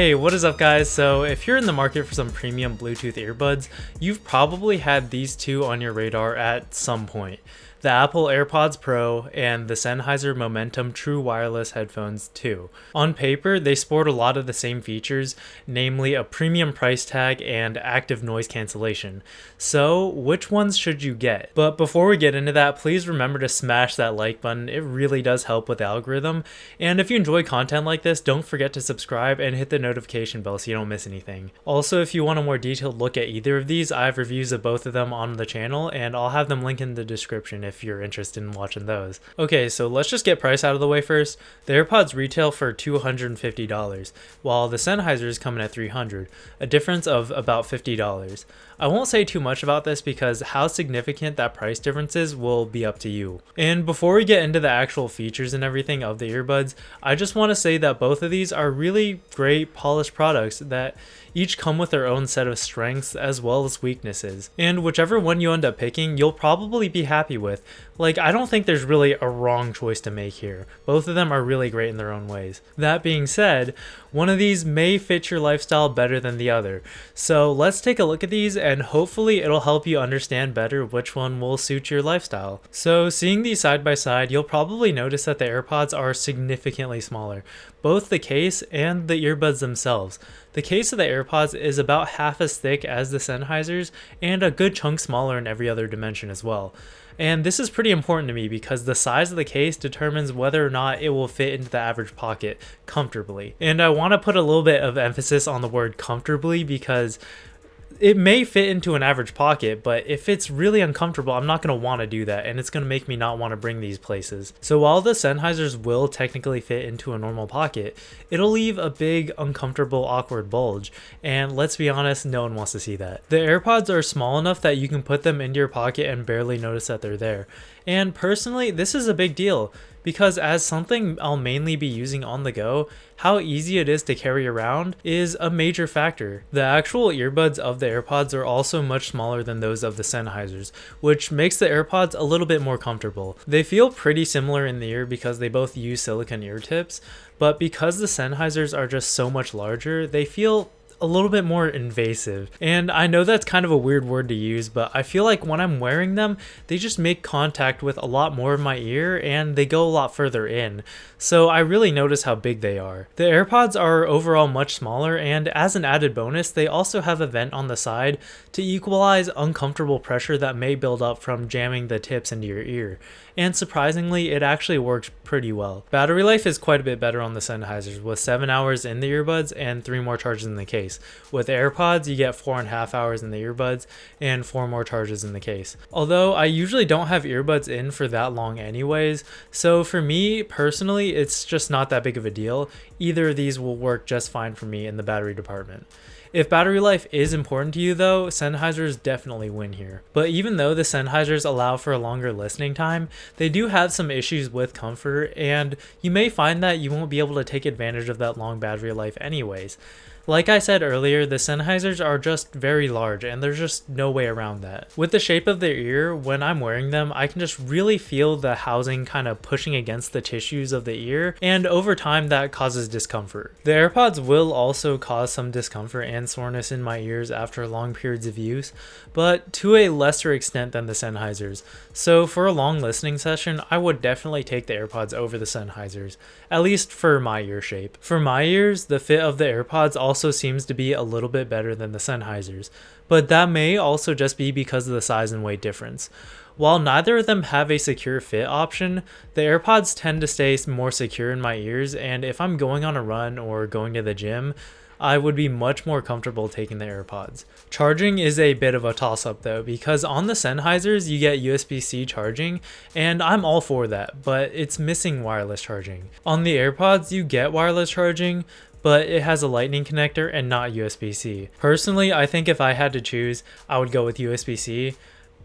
Hey, what is up guys? So if you're in the market for some premium Bluetooth earbuds, you've probably had these two on your radar at some point. The Apple Airpods Pro and the Sennheiser Momentum True Wireless headphones too. On paper, they sport a lot of the same features, namely a premium price tag and active noise cancellation. So which ones should you get? But before we get into that, please remember to smash that like button. It really does help with the algorithm. And if you enjoy content like this, don't forget to subscribe and hit the notification bell so you don't miss anything. Also, if you want a more detailed look at either of these, I have reviews of both of them on the channel and I'll have them linked in the description if you're interested in watching those. Okay, so let's just get price out of the way first. The AirPods retail for $250, while the Sennheiser is coming at $300, a difference of about $50. I won't say too much about this because how significant that price difference is will be up to you. And before we get into the actual features and everything of the earbuds, I just want to say that both of these are really great polished products that each come with their own set of strengths as well as weaknesses. And whichever one you end up picking, you'll probably be happy with. Like, I don't think there's really a wrong choice to make here. Both of them are really great in their own ways. That being said, one of these may fit your lifestyle better than the other. So let's take a look at these and hopefully it'll help you understand better which one will suit your lifestyle. So seeing these side by side, you'll probably notice that the AirPods are significantly smaller, both the case and the earbuds themselves. The case of the AirPods is about half as thick as the Sennheisers and a good chunk smaller in every other dimension as well. And this is pretty important to me because the size of the case determines whether or not it will fit into the average pocket comfortably. And I want to put a little bit of emphasis on the word comfortably because it may fit into an average pocket, but if it's really uncomfortable, I'm not going to want to do that, and it's going to make me not want to bring these places. So while the Sennheisers will technically fit into a normal pocket, it'll leave a big, uncomfortable, awkward bulge, and let's be honest, no one wants to see that. The AirPods are small enough that you can put them into your pocket and barely notice that they're there. And personally, this is a big deal, because as something I'll mainly be using on the go, how easy it is to carry around is a major factor. The actual earbuds of the AirPods are also much smaller than those of the Sennheisers, which makes the AirPods a little bit more comfortable. They feel pretty similar in the ear because they both use silicone ear tips, but because the Sennheisers are just so much larger, they feel a little bit more invasive. And I know that's kind of a weird word to use, but I feel like when I'm wearing them, they just make contact with a lot more of my ear and they go a lot further in. So I really notice how big they are. The AirPods are overall much smaller, and as an added bonus, they also have a vent on the side to equalize uncomfortable pressure that may build up from jamming the tips into your ear. And surprisingly, it actually works pretty well. Battery life is quite a bit better on the Sennheisers, with 7 hours in the earbuds and 3 more charges in the case. With AirPods, you get 4.5 hours in the earbuds and 4 more charges in the case. Although I usually don't have earbuds in for that long anyways, so for me personally, it's just not that big of a deal. Either of these will work just fine for me in the battery department. If battery life is important to you though, Sennheisers definitely win here. But even though the Sennheisers allow for a longer listening time, they do have some issues with comfort, and you may find that you won't be able to take advantage of that long battery life anyways. Like I said earlier, the Sennheisers are just very large and there's just no way around that. With the shape of their ear, when I'm wearing them, I can just really feel the housing kind of pushing against the tissues of the ear, and over time that causes discomfort. The AirPods will also cause some discomfort and soreness in my ears after long periods of use, but to a lesser extent than the Sennheisers. So for a long listening session, I would definitely take the AirPods over the Sennheisers, at least for my ear shape. For my ears, the fit of the AirPods also seems to be a little bit better than the Sennheisers, but that may also just be because of the size and weight difference. While neither of them have a secure fit option, the AirPods tend to stay more secure in my ears, and if I'm going on a run or going to the gym, I would be much more comfortable taking the AirPods. Charging is a bit of a toss-up though, because on the Sennheisers you get USB-C charging, and I'm all for that, but it's missing wireless charging. On the AirPods you get wireless charging, but it has a lightning connector and not USB-C. Personally, I think if I had to choose, I would go with USB-C,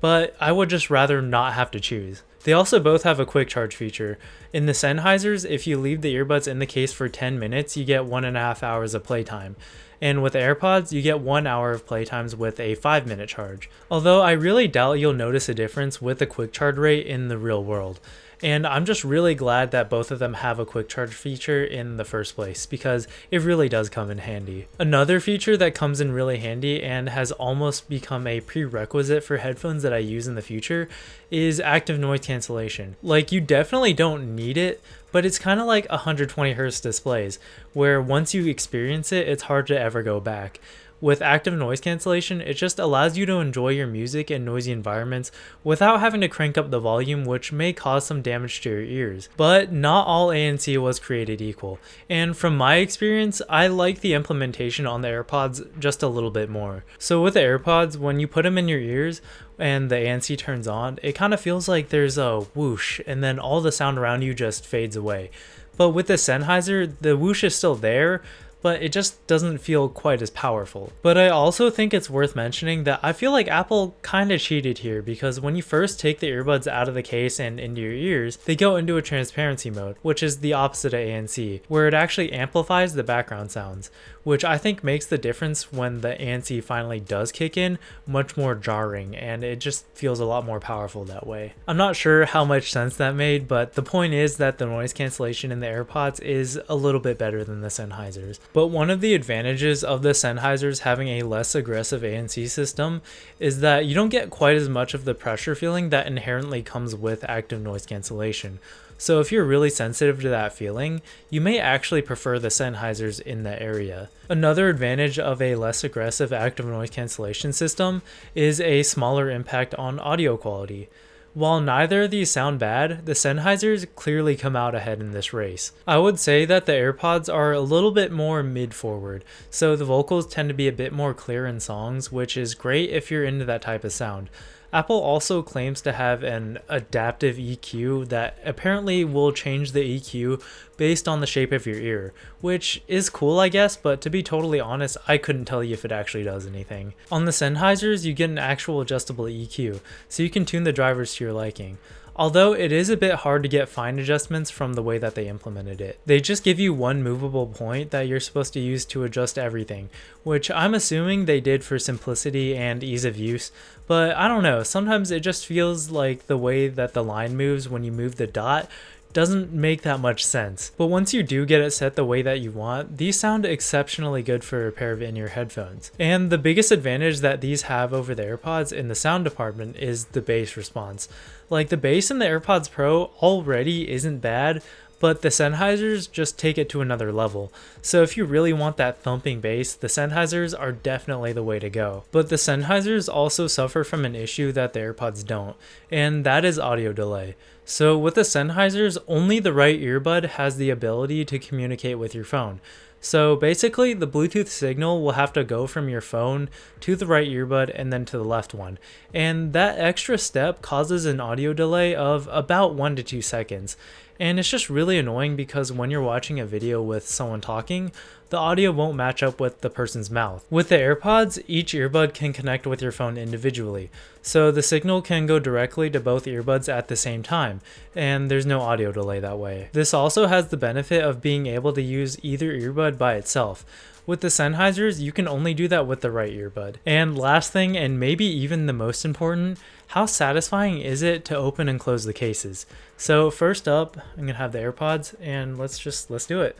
but I would just rather not have to choose. They also both have a quick charge feature. In the Sennheisers, if you leave the earbuds in the case for 10 minutes, you get 1.5 hours of playtime. And with AirPods, you get 1 hour of playtimes with a 5-minute charge. Although I really doubt you'll notice a difference with the quick charge rate in the real world. And I'm just really glad that both of them have a quick charge feature in the first place, because it really does come in handy. Another feature that comes in really handy and has almost become a prerequisite for headphones that I use in the future is active noise cancellation. Like, you definitely don't need it, but it's kind of like 120 Hz displays, where once you experience it, it's hard to ever go back. With active noise cancellation, it just allows you to enjoy your music in noisy environments without having to crank up the volume, which may cause some damage to your ears. But not all ANC was created equal, and from my experience, I like the implementation on the AirPods just a little bit more. So with the AirPods, when you put them in your ears and the ANC turns on, it kind of feels like there's a whoosh, and then all the sound around you just fades away. But with the Sennheiser, the whoosh is still there, but it just doesn't feel quite as powerful. But I also think it's worth mentioning that I feel like Apple kind of cheated here, because when you first take the earbuds out of the case and into your ears, they go into a transparency mode, which is the opposite of ANC, where it actually amplifies the background sounds, which I think makes the difference when the ANC finally does kick in much more jarring, and it just feels a lot more powerful that way. I'm not sure how much sense that made, but the point is that the noise cancellation in the AirPods is a little bit better than the Sennheisers. But one of the advantages of the Sennheisers having a less aggressive ANC system is that you don't get quite as much of the pressure feeling that inherently comes with active noise cancellation. So if you're really sensitive to that feeling, you may actually prefer the Sennheisers in that area. Another advantage of a less aggressive active noise cancellation system is a smaller impact on audio quality. While neither of these sound bad, the Sennheisers clearly come out ahead in this race. I would say that the AirPods are a little bit more mid-forward, so the vocals tend to be a bit more clear in songs, which is great if you're into that type of sound. Apple also claims to have an adaptive EQ that apparently will change the EQ based on the shape of your ear, which is cool I guess, but to be totally honest, I couldn't tell you if it actually does anything. On the Sennheisers, you get an actual adjustable EQ, so you can tune the drivers to your liking. Although it is a bit hard to get fine adjustments from the way that they implemented it. They just give you one movable point that you're supposed to use to adjust everything, which I'm assuming they did for simplicity and ease of use, but I don't know, sometimes it just feels like the way that the line moves when you move the dot doesn't make that much sense. But once you do get it set the way that you want, these sound exceptionally good for a pair of in-ear headphones. And the biggest advantage that these have over the AirPods in the sound department is the bass response. Like, the bass in the AirPods Pro already isn't bad, but the Sennheisers just take it to another level. So if you really want that thumping bass, the Sennheisers are definitely the way to go. But the Sennheisers also suffer from an issue that the AirPods don't, and that is audio delay. So with the Sennheisers, only the right earbud has the ability to communicate with your phone. So basically, the Bluetooth signal will have to go from your phone to the right earbud and then to the left one. And that extra step causes an audio delay of about 1 to 2 seconds. And it's just really annoying because when you're watching a video with someone talking, the audio won't match up with the person's mouth. With the AirPods, each earbud can connect with your phone individually, so the signal can go directly to both earbuds at the same time, and there's no audio delay that way. This also has the benefit of being able to use either earbud by itself. With the Sennheisers, you can only do that with the right earbud. And last thing, and maybe even the most important, how satisfying is it to open and close the cases? So first up, I'm gonna have the AirPods, and let's do it.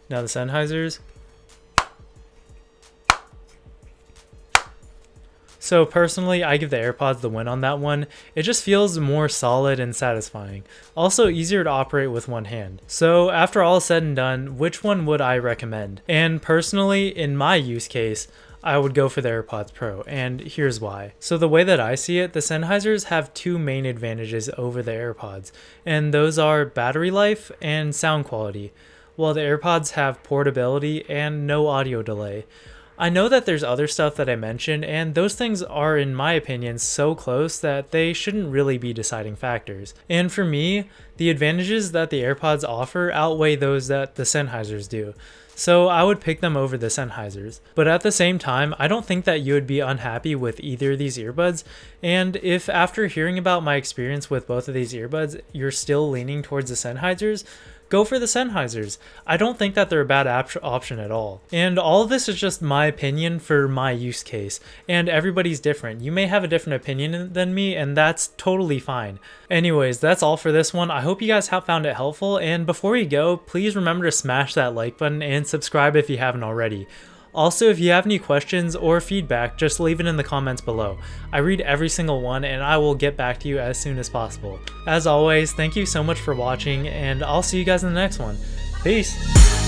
Now the Sennheisers. So personally, I give the AirPods the win on that one. It just feels more solid and satisfying. Also easier to operate with one hand. So after all is said and done, which one would I recommend? And personally, in my use case, I would go for the AirPods Pro, and here's why. So the way that I see it, the Sennheisers have two main advantages over the AirPods, and those are battery life and sound quality, while the AirPods have portability and no audio delay. I know that there's other stuff that I mentioned, and those things are, in my opinion, so close that they shouldn't really be deciding factors. And for me, the advantages that the AirPods offer outweigh those that the Sennheisers do. So I would pick them over the Sennheisers. But at the same time, I don't think that you would be unhappy with either of these earbuds, and if after hearing about my experience with both of these earbuds, you're still leaning towards the Sennheisers, go for the Sennheisers. I don't think that they're a bad option at all. And all of this is just my opinion for my use case, and everybody's different. You may have a different opinion than me, and that's totally fine. Anyways, that's all for this one. I hope you guys have found it helpful, and before you go, please remember to smash that like button and subscribe if you haven't already. Also, if you have any questions or feedback, just leave it in the comments below. I read every single one and I will get back to you as soon as possible. As always, thank you so much for watching, and I'll see you guys in the next one. Peace!